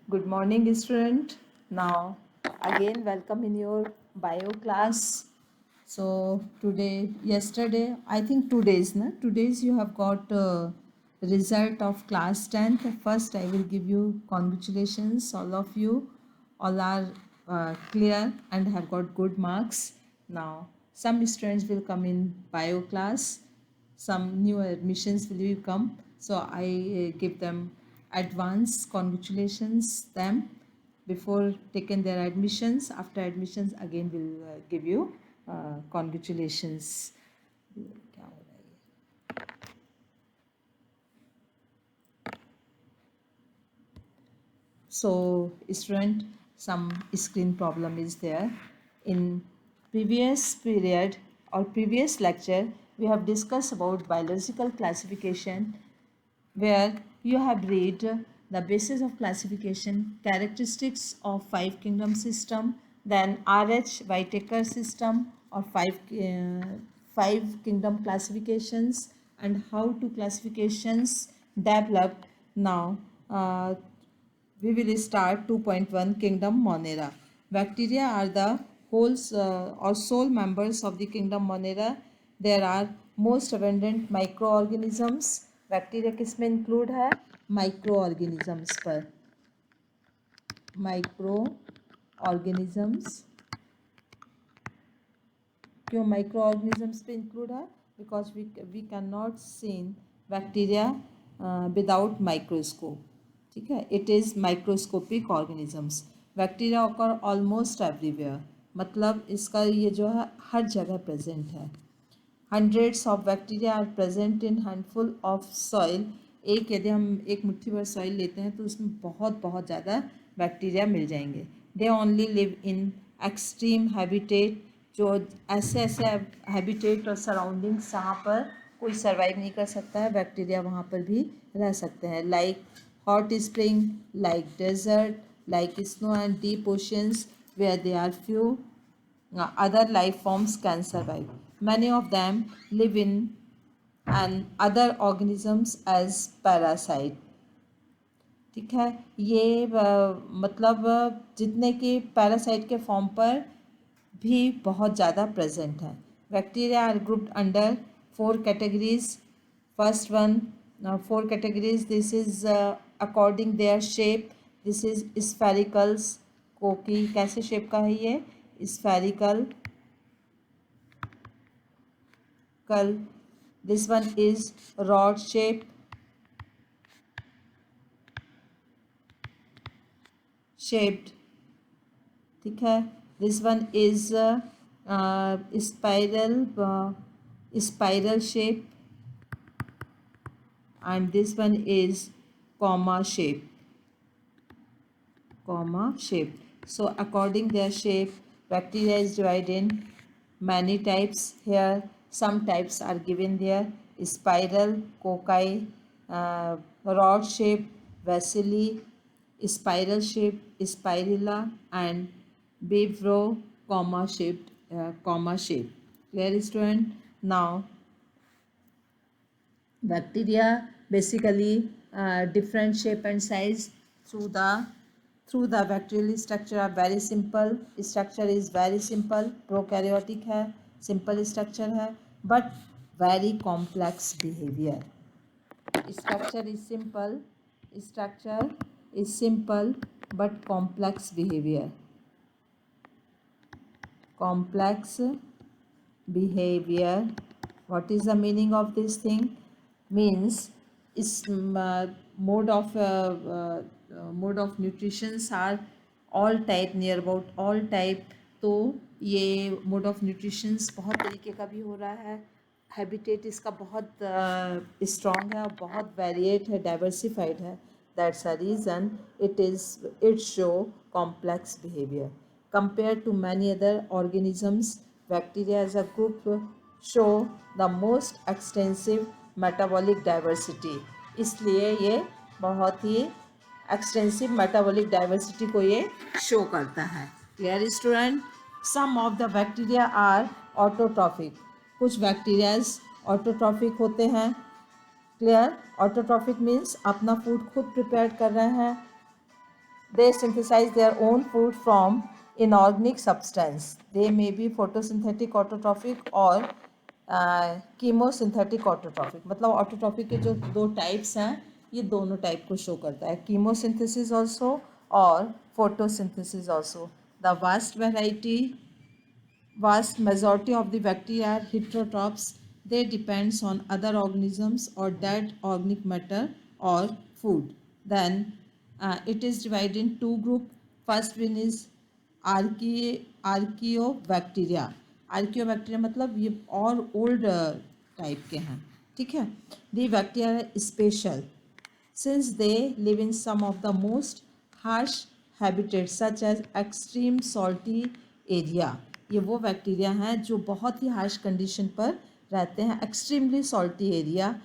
Good morning, student. Now, again, welcome in your bio class. So yesterday, I think 2 days, na? 2 days you have got result of class 10th. First, I will give you congratulations, all of you. All are clear and have got good marks. Now, some students will come in bio class, some new admissions will come, so I give them advance congratulations them before taking their admissions. After admissions again will give you congratulations. क्या हो रहा है ये? So student, some screen problem is there. In previous period or previous lecture, we have discussed about biological classification, where you have read the basis of classification, characteristics of five kingdom system, then RH Whitaker system or five kingdom classifications, and how to classifications developed. Now we will start 2.1 kingdom Monera. Bacteria are the wholes or sole members of the kingdom Monera. There are most abundant microorganisms. Bacteria किस में include है? Micro organisms पर. Micro organisms क्यों micro organisms पे include है? Because we can not seen bacteria without microscope. ठीक है, it is microscopic organisms. Bacteria occur almost everywhere, मतलब इसका ये जो है हर जगह प्रेजेंट है. Hundreds of bacteria are present in handful of soil. यदि हम एक मुट्ठी भर सॉइल लेते हैं तो उसमें बहुत बहुत ज़्यादा बैक्टीरिया मिल जाएंगे. They only live in extreme habitat, जो ऐसे ऐसे हैबिटेट और सराउंडिंग्स जहाँ पर कोई सर्वाइव नहीं कर सकता है, बैक्टीरिया वहाँ पर भी रह सकते हैं. Like hot spring, like desert, like snow and deep oceans where they are few other life forms can survive. Many of them live in and other organisms as parasite. ठीक है, ये मतलब जितने कि पैरासाइट के फॉर्म पर भी बहुत ज़्यादा प्रेजेंट है. Bacteria are grouped under 4 categories. First one, 4 categories. This is according their shape. This is sphericals. Cocci कैसे शेप का है ये? Spherical. This one is rod shape. Shaped. ठीक है. This one is spiral shape, and this one is comma shape. So according their shape, bacteria is divided in many types. Here some types are given there: spiral, cocci, rod shape, bacilli, spiral shape, spirilla, and behavro comma shaped. Clear, student? Now bacteria basically different shape and size through the bacterial structure are very simple. Structure is very simple, prokaryotic है, simple structure है, but very complex behavior. Structure is simple but complex behavior. Complex behavior. What is the meaning of this thing? Means is mode of nutritions are all type, near about all type. तो ये mode of nutritions बहुत तरीके का भी हो रहा है. Habitat इसका बहुत स्ट्रॉन्ग है और बहुत वेरिएट है, डाइवर्सिफाइड है. That's a reason it show complex behaviour. Compared to many other organisms, bacteria as a group show the most extensive metabolic diversity. इसलिए ये बहुत ही एक्सटेंसिव मेटाबॉलिक डाइवर्सिटी को ये शो करता है. Clear student? Some of the bacteria are autotrophic. कुछ bacterias autotrophic होते हैं. क्लियर? ऑटोट्रॉफिक मीन्स अपना फूड खुद प्रिपेयर कर रहे हैं. They synthesize their own food from inorganic substance. They may be photosynthetic autotrophic और कीमोसिंथेटिक ऑटोट्रॉफिक. मतलब ऑटोट्रॉफिक के जो दो टाइप्स हैं ये दोनों टाइप को शो करता है, कीमोसिंथेसिस ऑल्सो और photosynthesis also. The vast majority of the bacteria are heterotrophs. They depends on other organisms or dead organic matter or food. Then it is divided in two group. First one is archaebacteria. Archaebacteria मतलब ये और old type के हैं, ठीक है. The bacteria special since they live in some of the most harsh habitats such as extreme salty area. ये वो bacteria हैं जो बहुत ही हार्श कंडीशन पर रहते हैं. Extremely salty area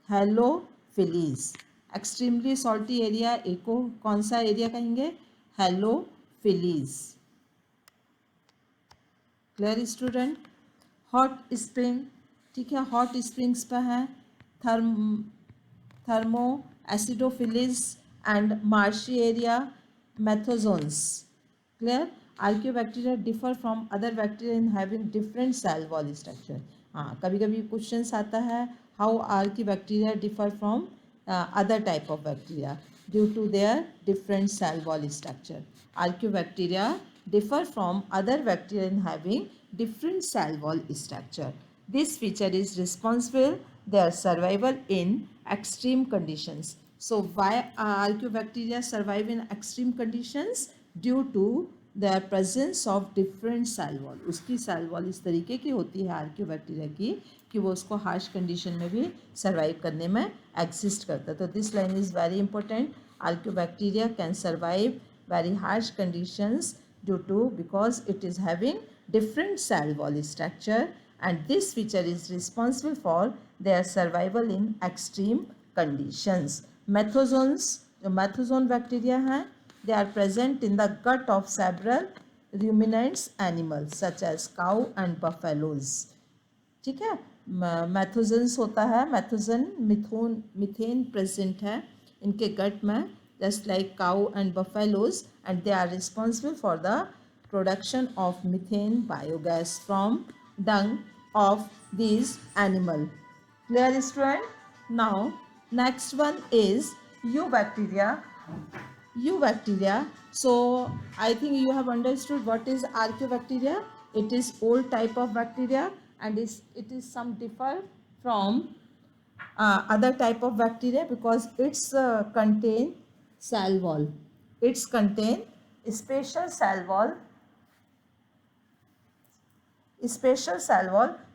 halophiles. Extremely salty area को कौन सा एरिया कहेंगे? Halophiles. Clear student. Hot spring, ठीक है, हॉट स्प्रिंग्स पर है thermoacidophiles and marshy area methanogens. Clear. Archaebacteria differ from other bacteria in having different cell wall structure. हाँ, कभी कभी क्वेश्चन आता है how archaebacteria differ from other type of bacteria due to their different cell wall structure. Archaebacteria differ from other bacteria in having different cell wall structure. This feature is responsible their survival in extreme conditions. So why archaeobacteria survive in extreme conditions? Due to the presence of different cell wall. उसकी cell wall इस तरीके की होती है archaeobacteria की कि वो उसको harsh condition में भी survive करने में exist करता है. तो this line is very important. Archaeobacteria can survive very harsh conditions due to because it is having different cell wall structure and this feature is responsible for their survival in extreme conditions. Methozoans, जो मेथोजोन bacteria हैं, they are present in the gut of several ruminants animals such as cow and buffaloes. ठीक है. मैथोजन्स होता है, मैथोजन methane present है इनके गट में just like cow and buffaloes and they are responsible for the production of methane biogas from dung of these animal. Clear student? Now next one is eubacteria. Eubacteria. So I think you have understood what is archaeobacteria. It is old type of bacteria and it is some differ from other type of bacteria because it's contain cell wall. It's contain special cell wall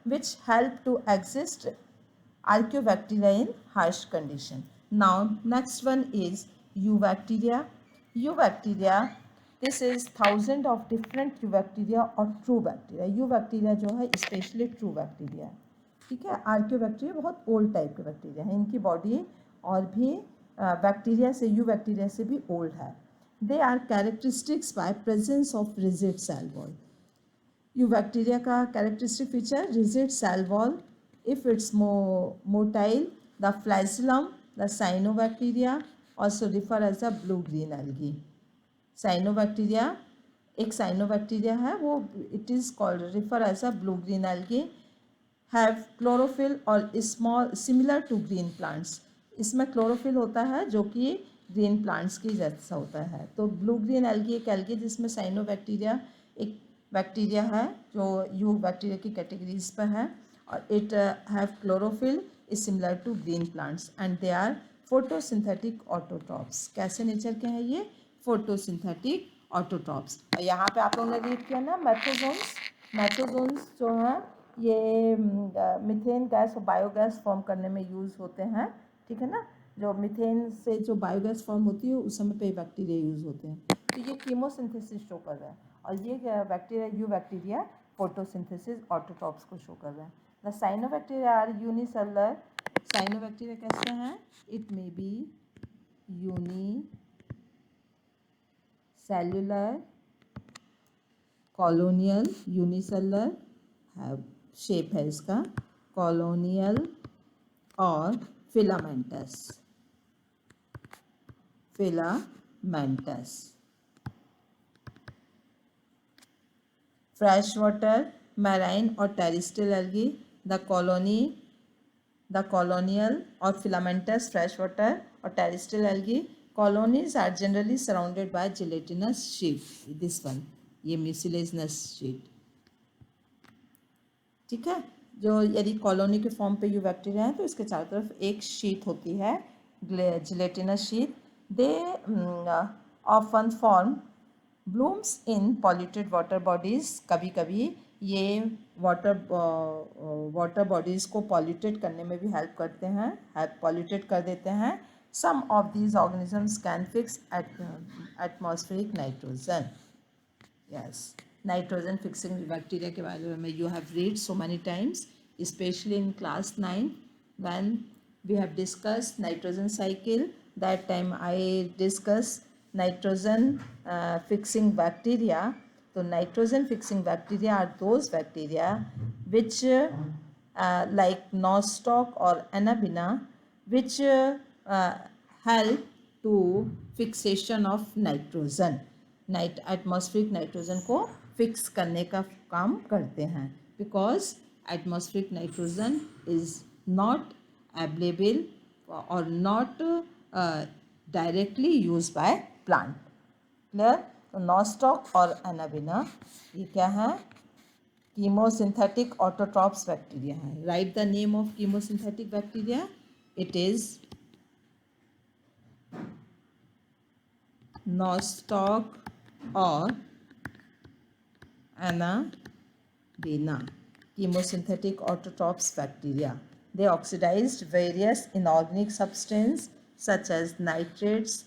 which help to exist archaeobacteria in harsh condition. Now next one is eubacteria. Eubacteria, this is thousand of different eubacteria or true bacteria. eubacteria जो है specially true bacteria. ठीक है. आर्कियोबैक्टीरिया बहुत old type के bacteria हैं. इनकी body और भी बैक्टीरिया से यूबैक्टीरिया से भी ओल्ड है. They are characteristics by presence of rigid cell wall. Eubacteria का characteristic feature rigid cell wall. If it's motile the flagellum the cyanobacteria also refer as the blue green algae. Cyanobacteria एक cyanobacteria है वो it is called refer as a blue green algae. Have chlorophyll और small similar to green plants. इसमें chlorophyll होता है जो कि green plants की जैसा होता है. तो ब्लू ग्रीन एल्गी एक एल्गी जिसमें साइनोबैक्टीरिया एक बैक्टीरिया है जो यू बैक्टीरिया की कैटेगरीज पर है और it have chlorophyll is similar to green plants and they are photosynthetic autotrophs. कैसे नेचर के हैं ये? Photosynthetic autotrophs. और यहाँ पे आप लोगों ने रीड किया ना मैथोजोन्स. मैथोजोन्स जो हैं ये मीथेन गैस और बायोगैस फॉर्म करने में यूज़ होते हैं. ठीक है ना. जो मीथेन से जो बायोगैस फॉर्म होती है उस समय पे बैक्टीरिया यूज़ होते हैं. तो ये कीमोसिंथेसिस शो कर रहा है और ये bacteria eubacteria photosynthesis autotrophs को शो कर रहा है. The cyanobacteria are unicellular. Cyanobacteria कैसे हैं? It may be unicellular, colonial, unicellular shape है इसका, कॉलोनियल और filamentous. Filamentous. mantis. Fresh water marine और terrestrial algae, the colonial or filamentous freshwater or terrestrial algae colonies are generally surrounded by gelatinous sheet. This one, ये mucilaginous sheet. ठीक है, जो यदि colony के फॉर्म पे बैक्टीरिया है तो इसके चारों तरफ एक शीट होती है, gelatinous sheet. They often form blooms in polluted water bodies. कभी कभी ये वाटर बॉडीज़ को पॉल्यूटेड करने में भी हेल्प करते हैं, पॉल्यूटेड कर देते हैं. Some of these organisms can fix atmospheric nitrogen. Yes, nitrogen fixing bacteria के बारे में you have read so many times, specially in class 9 when we have discuss nitrogen cycle. That time I discuss nitrogen fixing bacteria. So nitrogen fixing bacteria are those bacteria which like nostoc or anabina which help to fixation of nitrogen. Atmospheric nitrogen को fix करने का काम करते हैं, because atmospheric nitrogen is not available और not directly use by plant. Clear? तो nostoc और anabaena ये क्या है? कीमोसिंथेटिक ऑटोट्रॉप्स बैक्टीरिया है. Write the name of chemosynthetic bacteria. It is nostoc or Anabina, chemosynthetic autotrophs bacteria. They oxidized various inorganic substances such as nitrates,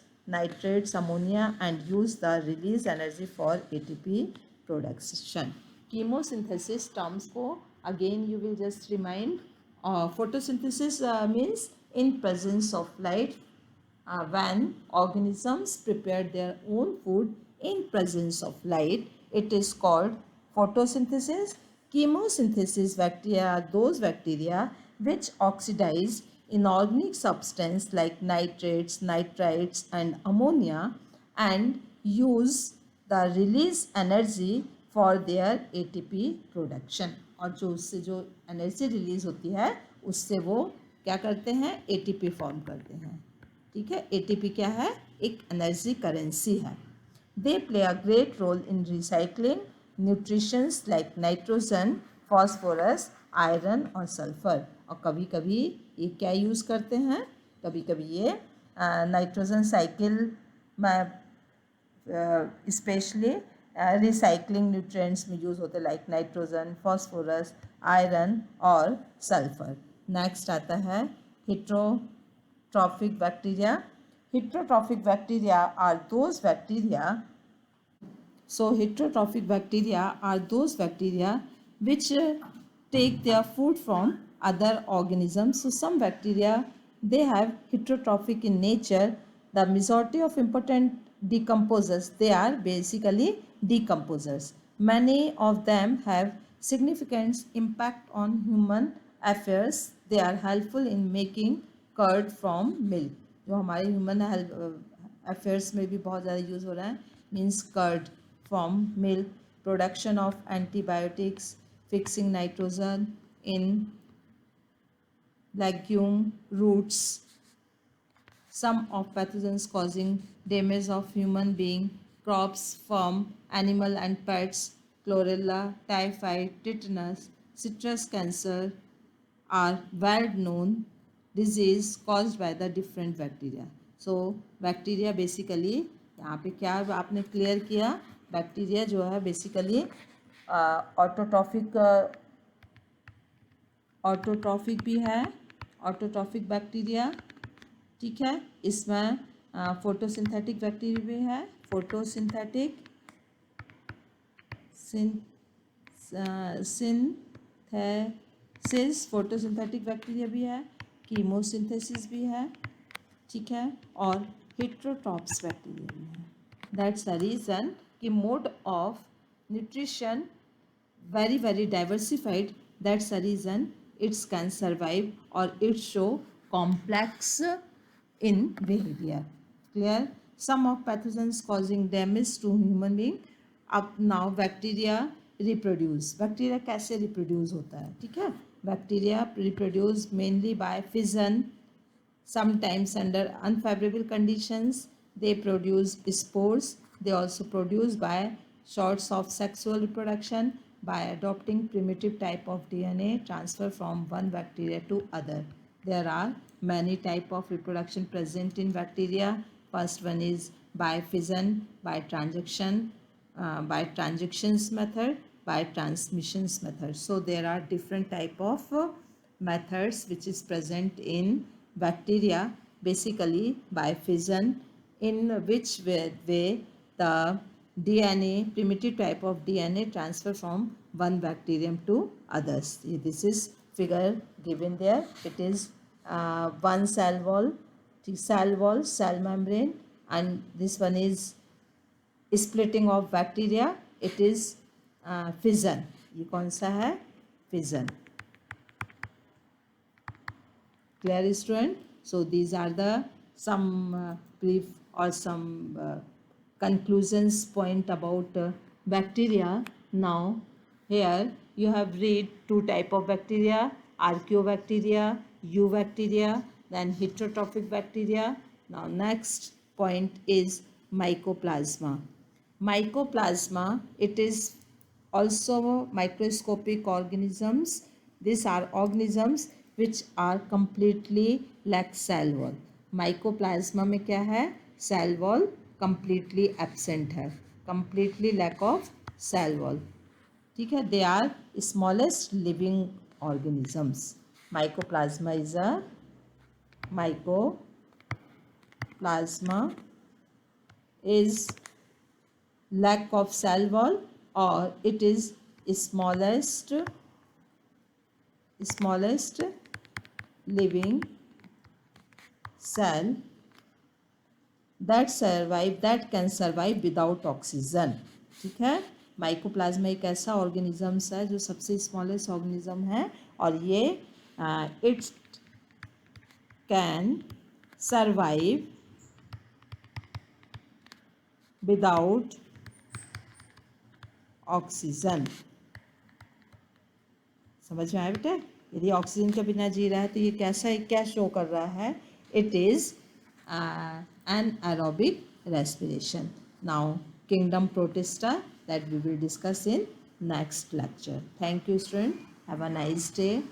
ammonia, and use the release energy for ATP production. Chemosynthesis terms को again you will just remind. Photosynthesis means in presence of light, when organisms prepare their own food in presence of light, it is called photosynthesis. Chemosynthesis bacteria are those bacteria which oxidize inorganic substance like nitrates, nitrites and ammonia and use the release energy for their ATP production. और जो उससे जो energy release होती है उससे वो क्या करते हैं? ATP फॉर्म करते हैं. ठीक है, ATP क्या है? एक एनर्जी करेंसी है. They play a great role in recycling nutrients like nitrogen, phosphorus, iron और sulfur. और कभी कभी ये क्या यूज़ करते हैं? कभी कभी ये नाइट्रोजन साइकिल में स्पेशली रिसाइकलिंग न्यूट्रिएंट्स में यूज़ होते हैं, लाइक नाइट्रोजन, फॉस्फोरस, आयरन और सल्फर. नेक्स्ट आता है heterotrophic bacteria. Heterotrophic bacteria are those bacteria. So heterotrophic bacteria are those bacteria which take their food from other organisms. So some bacteria, they have heterotrophic in nature. The majority of important decomposers, they are basically decomposers. Many of them have significant impact on human affairs. They are helpful in making curd from milk, जो हमारे human affairs में भी बहुत ज़्यादा use हो रहा है. Means curd from milk, production of antibiotics, fixing nitrogen in legume roots, some of pathogens causing damage of human being, crops, farm, animal and pets, chlorella, typhoid, tetanus, citrus cancer are well known disease caused by the different bacteria. So bacteria basically यहाँ पे क्या आपने clear किया? Bacteria जो है basically autotrophic भी है, autotrophic bacteria. ठीक है, इसमें फोटोसिंथेटिक बैक्टीरिया भी है, फोटोसिंथेटिक सिंथेसिस फोटोसिंथेटिक बैक्टीरिया भी है, कीमोसिंथेसिस भी है. ठीक है, और हेट्रोट्रॉप्स बैक्टीरिया भी है. दैट्स द रीज़न कि mode of nutrition very very diversified. That's the reason it can survive or it show complex in behavior. Clear? some of pathogens causing damage to human being. अब now bacteria reproduce. Bacteria कैसे reproduce होता है, ठीक है? Bacteria reproduce mainly by fission. Sometimes under unfavorable conditions, they produce spores. They also produce by sorts of sexual reproduction by adopting primitive type of DNA transfer from one bacteria to other. There are many type of reproduction present in bacteria. First one is by fission, by transaction, by transactions method, by transmissions method. So there are different type of methods which is present in bacteria, basically by fission, in which way the DNA, primitive type of DNA transfer from one bacterium to others. This is figure given there. It is one cell wall, cell membrane, and this one is splitting of bacteria. It is fission. ये कौन सा है? Fission. Clear, student? So these are the some brief or some conclusions point about bacteria. Now here you have read two type of bacteria: archaeobacteria, eubacteria, then heterotrophic bacteria. Now next point is mycoplasma. Mycoplasma, it is also microscopic organisms. These are organisms which are completely lack cell wall. Mycoplasma में क्या है? Cell wall completely absent है, completely lack of cell wall. ठीक है? They are smallest living organisms. Mycoplasma is a mycoplasma is lack of cell wall, or it is smallest living cell that can survive without oxygen. ठीक है? Mycoplasma एक ऐसा organisms है जो सबसे smallest organism है, और ये it's can survive without oxygen. समझ में आया बेटा? यदि ऑक्सीजन के बिना जी रहा है तो ये कैसा, क्या शो कर रहा है? It is an aerobic respiration. Now kingdom protista, that we will discuss in next lecture. Thank you, student. Have a nice day.